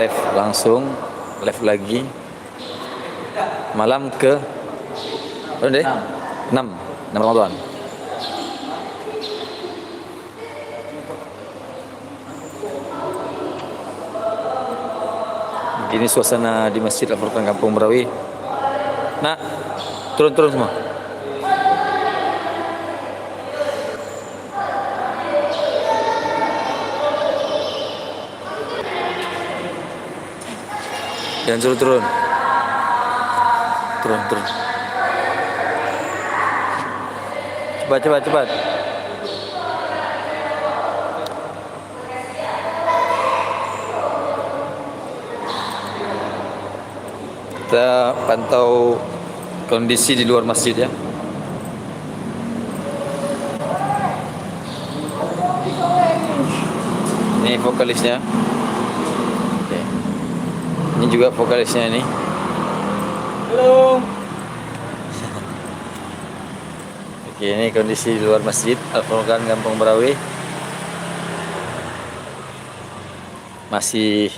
Live langsung, live lagi malam ke berapa deh? 6 Ramadan. Begini suasana di Masjid Al-Furqan Kampung Merawi. Nah, turun semua. Jangan suruh turun. Turun. Cepat. Kita pantau kondisi di luar masjid ya. Ini vokalisnya. Oke. Ini juga vokalisnya ini. Halo. Oke, ini kondisi di luar masjid Al-Furqan Kampung Merawi. Masih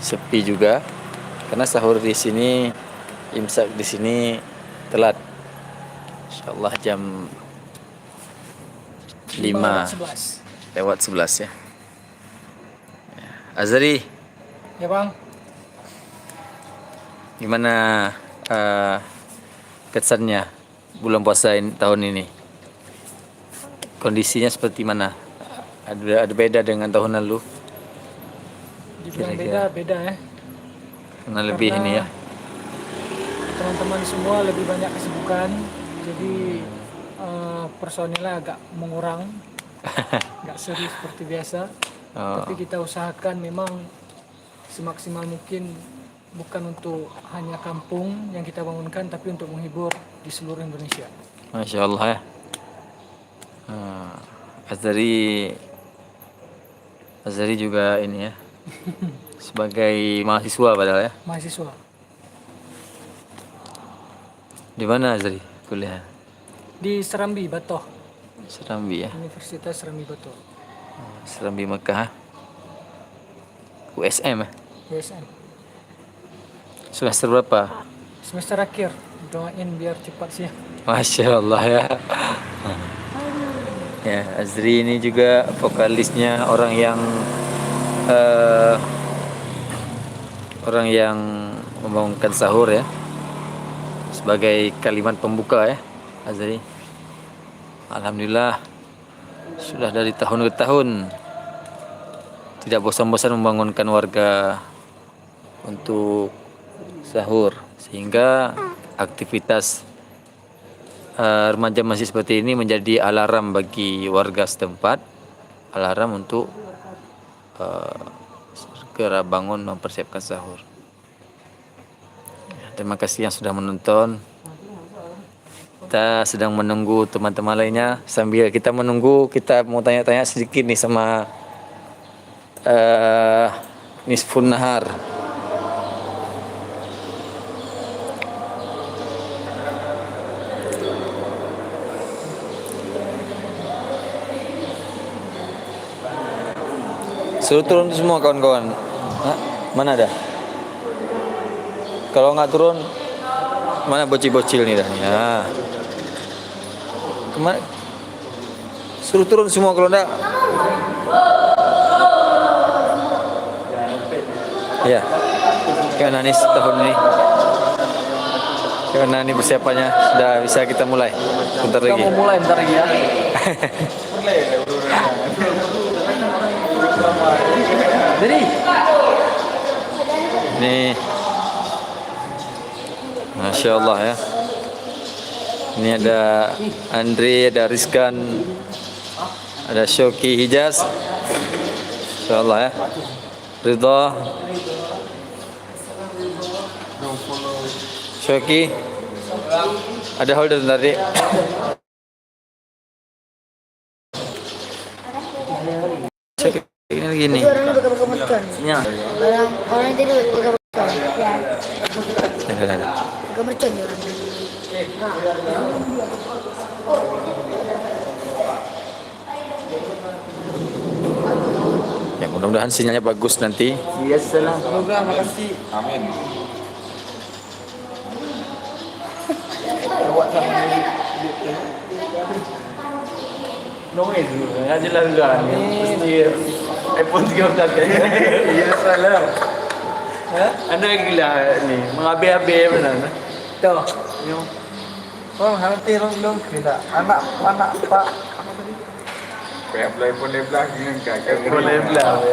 sepi juga karena sahur di sini, imsak di sini telat. Insyaallah jam 5 lewat 11 ya. Azari, Ya bang. gimana kesannya bulan puasa tahun ini? Kondisinya seperti mana? Ada beda dengan tahun lalu? Dibilang Kira-kira. beda ya. Karena lebih ini ya. Teman-teman semua lebih banyak kesibukan, jadi personilnya agak mengurang, nggak serius seperti biasa. Tapi kita usahakan memang semaksimal mungkin, bukan untuk hanya kampung yang kita bangunkan, tapi untuk menghibur di seluruh Indonesia. Masya Allah ya. Azari juga ini ya. Sebagai mahasiswa padahal ya. Mahasiswa Di mana Azari kuliah? di Serambi, Batoh. Serambi ya. Universitas Serambi Batoh. Serambi Mekah. USM ya. USM. Semester berapa? Semester akhir. Doain biar cepat sih. Masya Allah ya. Ya, Azri ini juga vokalisnya orang yang membangunkan sahur ya, sebagai kalimat pembuka ya, Azri. Alhamdulillah sudah dari tahun ke tahun tidak bosan-bosan membangunkan warga untuk sahur, sehingga aktivitas remaja masjid seperti ini menjadi alarm bagi warga setempat, alarm untuk segera bangun mempersiapkan sahur. Terima kasih yang sudah menonton. Kita sedang menunggu teman-teman lainnya. Sambil kita menunggu, kita mau tanya-tanya sedikit nih sama Nisfun Nahar. Suruh turun semua kawan-kawan. Hah? Mana ada? Kalau nggak turun, mana bocil-bocil nih dah? Ya. Kemana? Suruh turun semua kalau enggak. Ya. Gimana nih tahun ini? Gimana nih persiapannya? Sudah bisa kita mulai? Bentar lagi. Kita mau mulai bentar lagi ya. Jadi Nih, Masya Allah ya. Ini ada Andre, ada Rizkan, ada Syoki Hijaz, Masya Allah ya. Ridha, Syoki, ada holder tadi. Syoki ini gini. Ya. Orang itu juga mercon. Ada. Juga mercon ya orang. Ya Mudah-mudahan sinyalnya bagus nanti. Biasalah. Semoga, makasih. Amin. Buat sama ini. Noise dulu. Aja lah Mesti iPhone 13 kayaknya. Iya, salah. Anda gila ni. Mengabe-abe mana? Tuh. Oh, hampir belum kita. Anak Pak. Kayak pun dia belah dengan kakak. Boleh belah.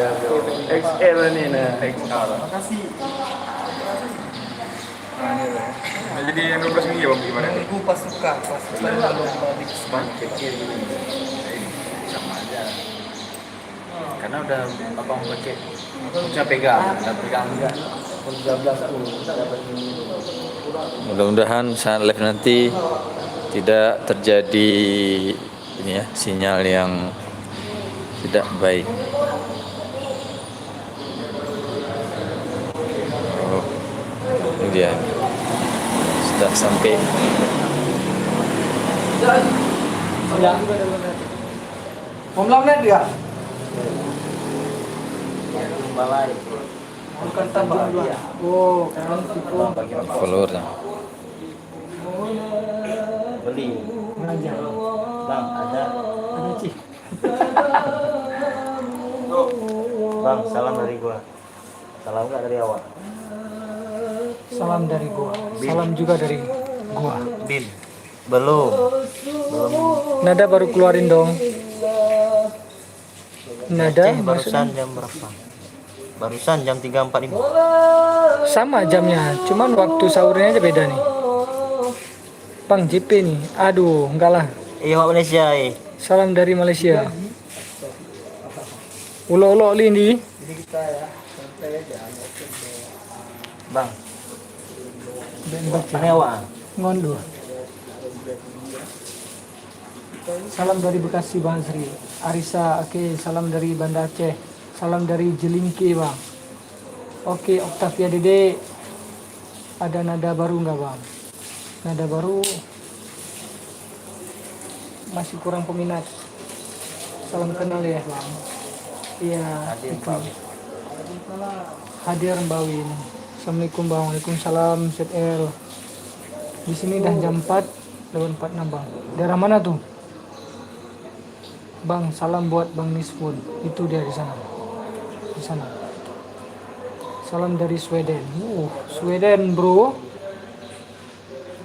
XL ni nah. XR. Makasih. Nah, jadi yang 12 minggu bang gimana nih? Aku pas suka, pas balik Semakin kecil gini. Sama aja. Karena udah abang pakai. Udah pegang enggak. 13 aku dapat. Mudah-mudahan saat live nanti tidak terjadi ini ya, sinyal yang tidak baik. Oh, ini dia. Sudah sampai. Mau melamnet dia? Balai. Bukan tambah dia. Oh, kan itu Followernya. Beli. ngajar. Bang, ada. Ada cih. Bang, salam dari gua. Salam enggak dari awak? Salam dari gua. Salam juga dari gua. Bin. Belum. Nada baru keluarin dong. Nada Barusan jam berapa? Barusan jam 3.45. sama jamnya, cuman waktu sahurnya aja beda nih. Bang JP nih. Aduh, enggak lah. Iya, Malaysia. Salam dari Malaysia. Ulo-ulo lini. Bang, Ben baca. mana awak? Ngondo. Salam dari Bekasi Bang Sri. Arisa, oke, salam dari Banda Aceh. Salam dari Jelingki Bang. Oke, Octavia Dede. Ada nada baru nggak Bang? Nada baru masih kurang peminat. Salam kenal ya Bang. Iya, itu. Hadir Mbawi ini. Assalamualaikum Bang. Waalaikumsalam ZL. Di sini dah jam 4 lewat 46 Bang. Daerah mana tuh? Bang, salam buat Bang Misfun. Itu dia di sana. Di sana. Salam dari Sweden. Sweden, bro.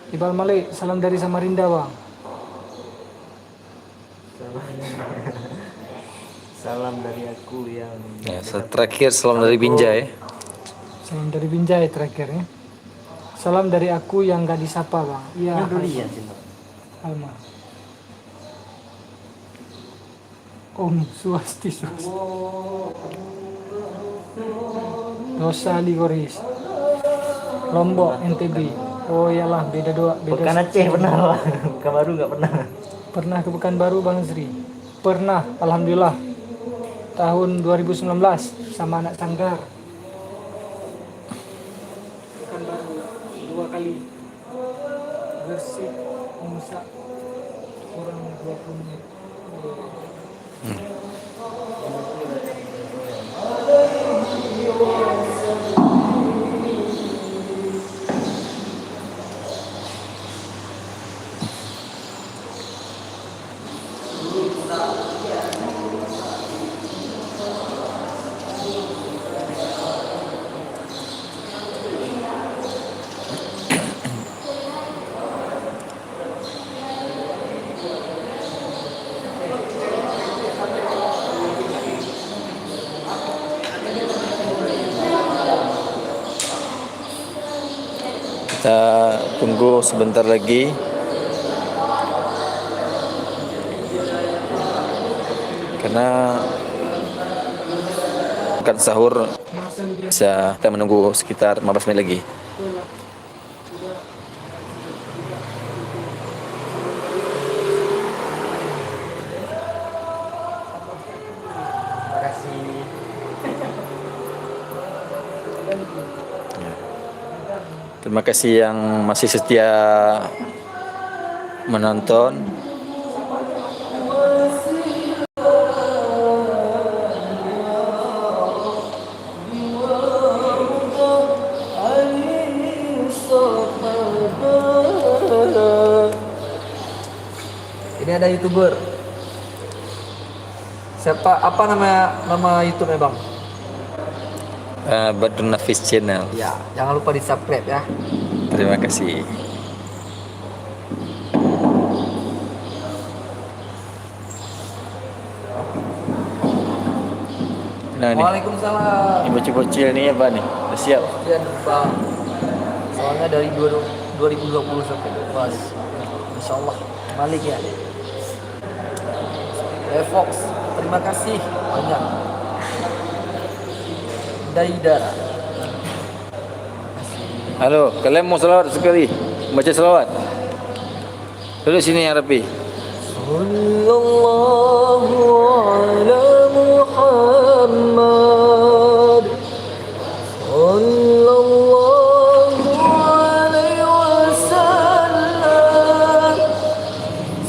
Ibal Malik, salam dari Samarinda, Bang. Salam dari aku yang Ya, terakhir salam dari Binjai. Salam dari Binjai terakhir ya. Salam dari aku yang gak disapa, Bang. Iya. durian sih. Alma. Om Swastiastu. Dosa Ligoris. Lombok NTB. Oh iyalah, beda dua, beda. Pekan Aceh pernah, Bang. Pekan Baru nggak pernah. Pernah ke Pekanbaru Bang Sri? Pernah, alhamdulillah. Tahun 2019 sama anak Sanggar. Pekanbaru 2 kali. Bersih, Musa. Kurang 20 menit. Kita tunggu sebentar lagi. Karena akan sahur bisa kita menunggu sekitar 15 menit lagi. Terima kasih. Terima kasih yang masih setia menonton. Ini ada YouTuber. Siapa? Apa nama YouTube-nya bang? Badrun Nafis Channel. Ya, jangan lupa di subscribe ya. Terima kasih. Nah, nih. Waalaikumsalam. Ini bocil-bocil nih apa nih? Udah siap? Sekian bang. Soalnya dari 2020 sampai balik. Masya Allah. Balik ya. Fox, terima kasih banyak. Daidara. Halo, kalian mau selawat sekali? Baca selawat. Duduk sini yang rapi. Sallallahu ala Muhammad. Sallallahu alaihi wasallam.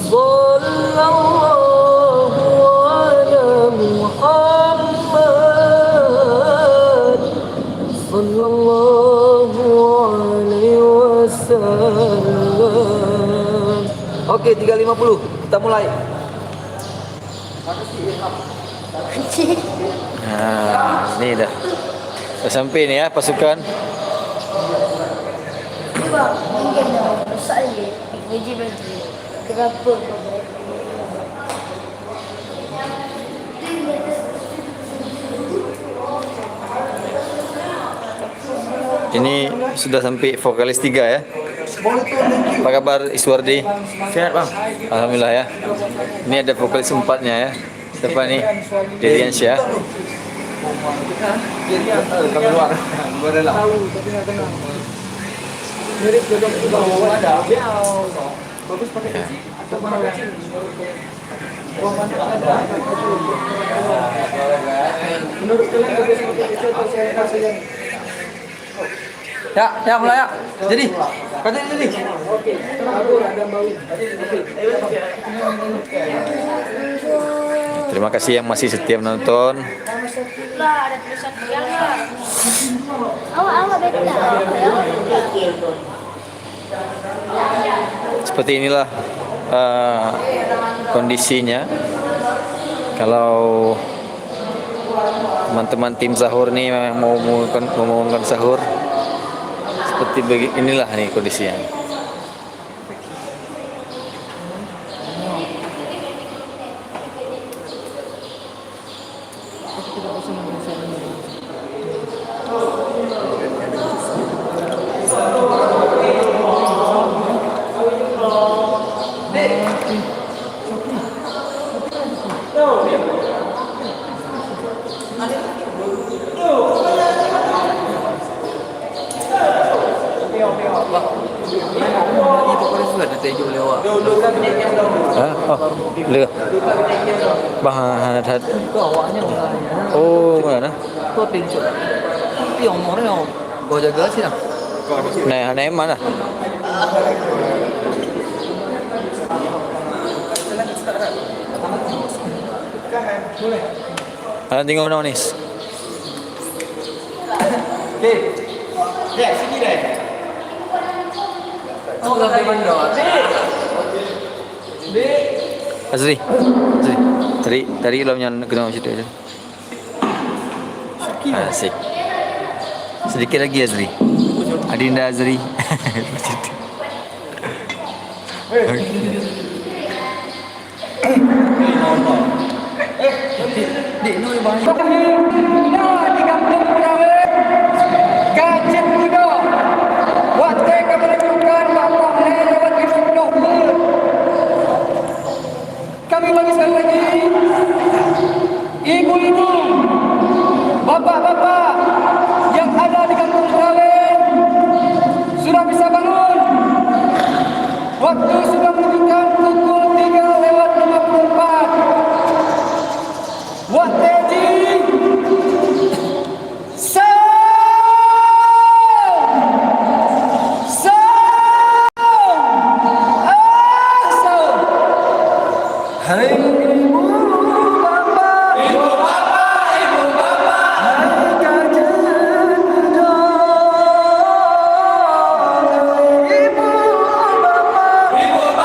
Sallallahu ala Muhammad. Sallallahu alaihi wasallam. Oke, 350. Kita mulai. Nah, ini dah. Dah sampai ni ya pasukan. Coba, mungkin dah rusak lagi. Biji baju. Kenapa? Ini sudah sampai vokalis 3 ya. Apa kabar Iswardi? Sehat bang. Alhamdulillah ya. Ini ada vokalis 4-nya ya. Siapa nih? Diriansyah. Kami luar. Tahu tapi nggak kenal. Mirip jodoh itu bang. Ada. Bagus pakai kecil atau mana kecil? Oh mana ada. Menurut kalian bagus pakai kecil atau saya kasih yang Ya mulai ya. Jadi, kata jadi. oke. Aku ada bau. Terima kasih yang masih setia menonton. Lah, ada tulisan jangan. Awak beda. Seperti inilah kondisinya. Kalau teman-teman tim sahur nih memang mau mengumumkan sahur, seperti inilah nih kondisinya. Itu kan sudah diteju lewat. Oh, le. Bahan hat. Itu awaknya mulai. Oh, mana? Itu tinjuk. Tapi yang umurnya gua jaga sih lah. Nah, mana? Alan tengok mana nis? Oh, sampai mana? Azri. Tadi lo yang kena situ aja. Asik. Sedikit lagi Azri. Adinda Azri. Dik, no bang. di kampung Perawe, Kacin Muda. Waktu keberuntungan bapak lewat di sebelah mulut. Kami bagi sekali lagi, ibu-ibu, bapak-bapak yang ada di kampung Perawe sudah bisa bangun. Waktu sudah menunjukkan pukul 3:54. What they did, Hai ibu bapak, hai kajian muda. Ibu bapak,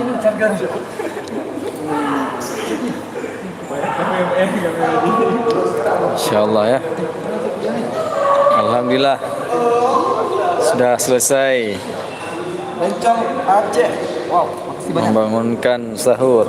ini charger. Insyaallah ya. Alhamdulillah sudah selesai Lencong Aceh. Wow, makasih banyak. membangunkan sahur.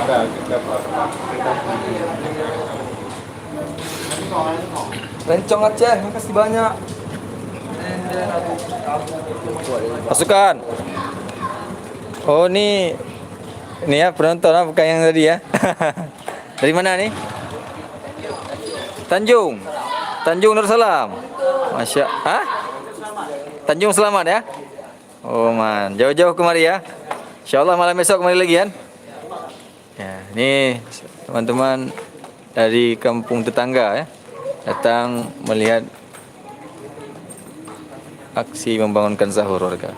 Ada dapat. Lencong Aceh, makasih banyak. Pasukan. Oh ini ya penonton bukan yang tadi ya. Dari mana nih? Tanjung Darussalam. Tanjung Selamat ya. Oh man, jauh-jauh kemari ya. Insyaallah malam besok kembali lagi kan. Ya, ini teman-teman dari kampung tetangga ya, datang melihat aksi membangunkan sahur warga.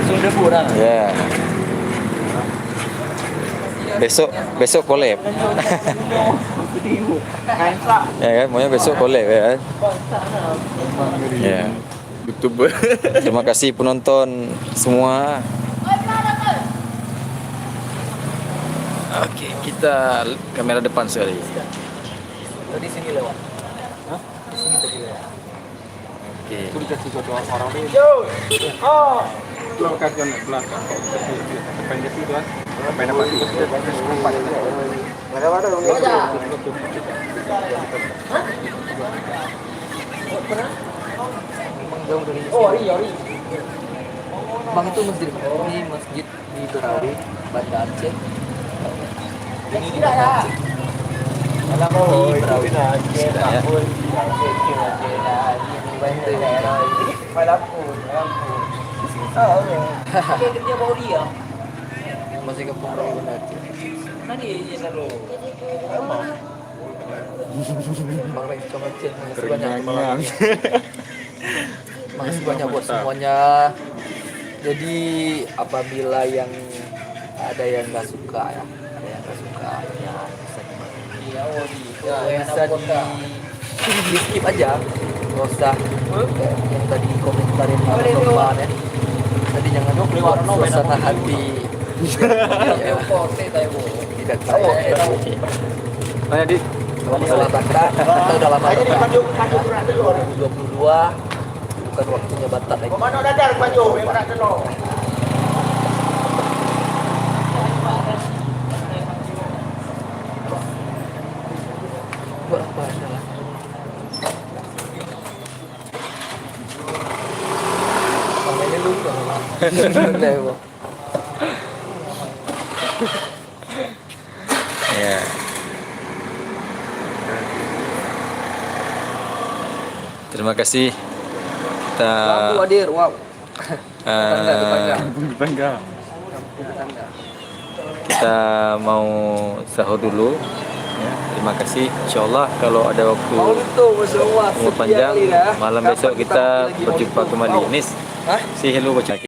Sudah kurang. Ya. Besok collab. Ya kan, maunya besok collab ya kan. Ya. YouTuber. Terima kasih penonton semua. Oke, kita kamera depan sekali. Tadi sini lewat. Hah? Di sini tadi lewat. Oke. Itu dikasih suatu orang ini. Belakang kan belakang. Pendek itu kan. Pendek pasti. Memang jauh dari sini. Oh, Ori. Bang itu masjid. Ini masjid di Berawi, Banda Aceh. Ini di Banda Aceh. Di Berawi. Masih kampung Berawi Banda Aceh. Bang Lencong Aceh, makasih banyak. Makasih banyak buat semuanya. Jadi apabila yang ada yang nggak suka ya, bisa di skip aja, nggak usah kayak yang tadi komentarin teman ya. Tadi jangan buat suasana hati. Tidak tahu. Mana di? Masalah Batak, kita udah lama Batak. 2022 bukan waktunya Batak lagi. Buat apa salah? Pamela lupa. Ya. Terima kasih. Kita Lampu hadir, wow. kita mau sahur dulu. Ya, terima kasih. Insyaallah kalau ada waktu umur panjang malam besok kita berjumpa kembali. Nis, say hello buat